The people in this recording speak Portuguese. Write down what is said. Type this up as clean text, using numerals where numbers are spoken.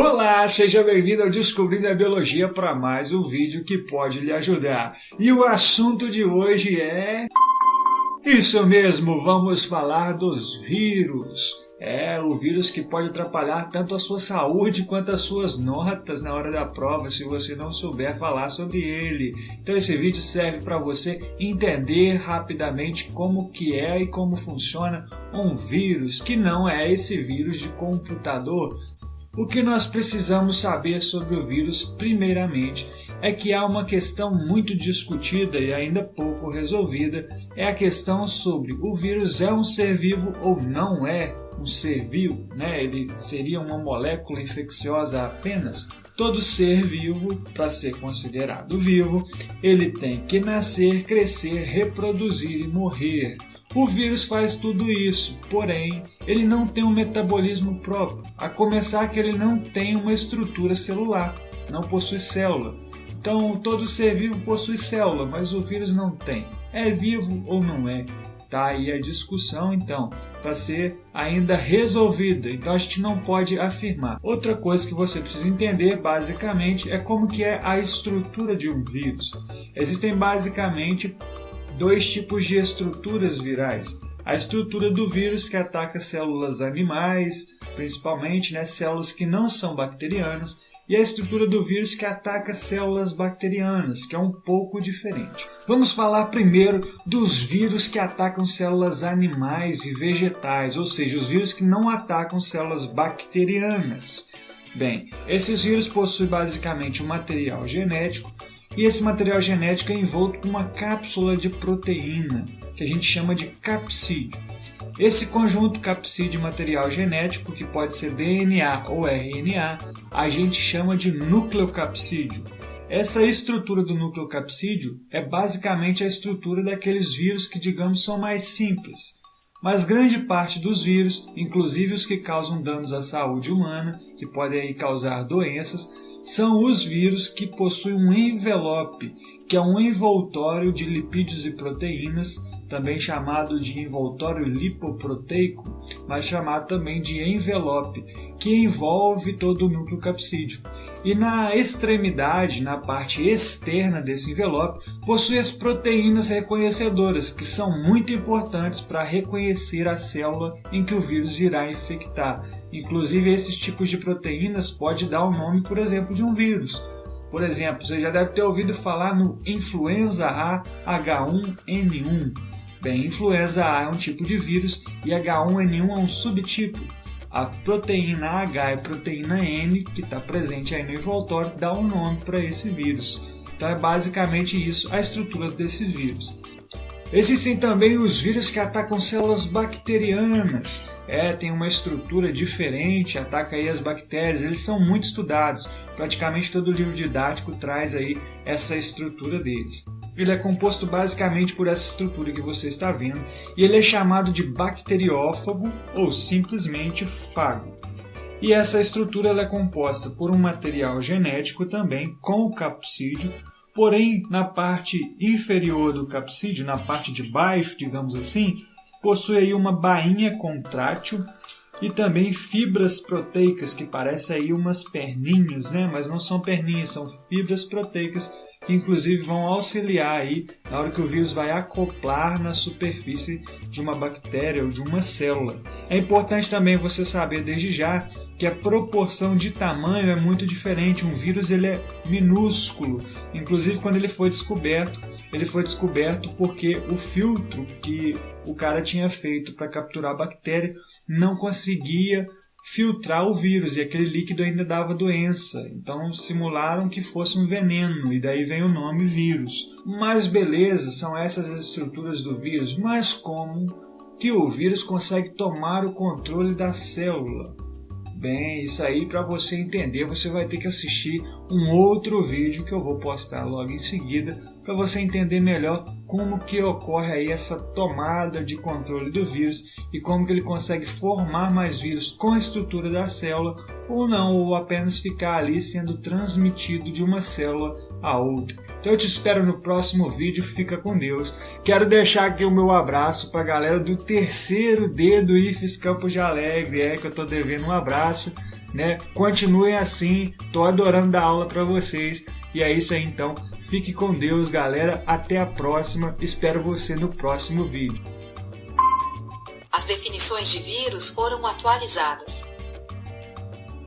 Olá, seja bem-vindo ao Descobrindo a Biologia para mais um vídeo que pode lhe ajudar. E o assunto de hoje é... Isso mesmo, vamos falar dos vírus. O vírus que pode atrapalhar tanto a sua saúde quanto as suas notas na hora da prova, se você não souber falar sobre ele. Então esse vídeo serve para você entender rapidamente como que é e como funciona um vírus, que não é esse vírus de computador. O que nós precisamos saber sobre o vírus, primeiramente, é que há uma questão muito discutida e ainda pouco resolvida, é a questão sobre o vírus é um ser vivo ou não é um ser vivo, né? Ele seria uma molécula infecciosa apenas? Todo ser vivo, para ser considerado vivo, ele tem que nascer, crescer, reproduzir e morrer. O vírus faz tudo isso, porém, ele não tem um metabolismo próprio, a começar que ele não tem uma estrutura celular, não possui célula. Então, todo ser vivo possui célula, mas o vírus não tem. É vivo ou não é? Tá aí a discussão, então, para ser ainda resolvida. Então, a gente não pode afirmar. Outra coisa que você precisa entender, basicamente, é como que é a estrutura de um vírus. Existem, basicamente, dois tipos de estruturas virais. A estrutura do vírus que ataca células animais, principalmente, células que não são bacterianas, e a estrutura do vírus que ataca células bacterianas, que é um pouco diferente. Vamos falar primeiro dos vírus que atacam células animais e vegetais, ou seja, os vírus que não atacam células bacterianas. Bem, esses vírus possuem basicamente um material genético, e esse material genético é envolto com uma cápsula de proteína, que a gente chama de capsídeo. Esse conjunto capsídeo material genético, que pode ser DNA ou RNA, a gente chama de nucleocapsídeo. Essa estrutura do nucleocapsídeo é basicamente a estrutura daqueles vírus que, digamos, são mais simples. Mas grande parte dos vírus, inclusive os que causam danos à saúde humana, que podem aí causar doenças, são os vírus que possuem um envelope, que é um envoltório de lipídios e proteínas, também chamado de envoltório lipoproteico, mas chamado também de envelope, que envolve todo o núcleo capsídeo. E na extremidade, na parte externa desse envelope, possui as proteínas reconhecedoras, que são muito importantes para reconhecer a célula em que o vírus irá infectar. Inclusive, esses tipos de proteínas podem dar o nome, por exemplo, de um vírus. Por exemplo, você já deve ter ouvido falar no influenza A H1N1. Bem, influenza A é um tipo de vírus e H1N1 é um subtipo. A proteína H e a proteína N, que está presente aí no envoltório, dá um nome para esse vírus. Então é basicamente isso, a estrutura desses vírus. Existem também os vírus que atacam células bacterianas. Tem uma estrutura diferente, ataca aí as bactérias, eles são muito estudados. Praticamente todo livro didático traz aí essa estrutura deles. Ele é composto basicamente por essa estrutura que você está vendo, e ele é chamado de bacteriófago ou simplesmente fago. E essa estrutura ela é composta por um material genético também, com o capsídeo, porém na parte inferior do capsídeo, na parte de baixo, digamos assim, possui aí uma bainha contrátil e também fibras proteicas, que parecem aí umas perninhas, mas não são perninhas, são fibras proteicas, que inclusive vão auxiliar aí na hora que o vírus vai acoplar na superfície de uma bactéria ou de uma célula. É importante também você saber desde já que a proporção de tamanho é muito diferente. Um vírus ele é minúsculo, inclusive quando ele foi descoberto porque o filtro que o cara tinha feito para capturar a bactéria não conseguia filtrar o vírus e aquele líquido ainda dava doença. Então simularam que fosse um veneno e daí vem o nome vírus. Mas beleza, são essas as estruturas do vírus. Mas como que o vírus consegue tomar o controle da célula? Bem, isso aí para você entender você vai ter que assistir um outro vídeo que eu vou postar logo em seguida para você entender melhor como que ocorre aí essa tomada de controle do vírus e como que ele consegue formar mais vírus com a estrutura da célula ou não, ou apenas ficar ali sendo transmitido de uma célula a outra. Então eu te espero no próximo vídeo, fica com Deus. Quero deixar aqui o meu abraço para a galera do terceiro D do IFES Campos de Alegre, que eu estou devendo um abraço. né? Continuem assim, tô adorando dar aula para vocês. E é isso aí então, fique com Deus, galera, até a próxima, espero você no próximo vídeo. As definições de vírus foram atualizadas.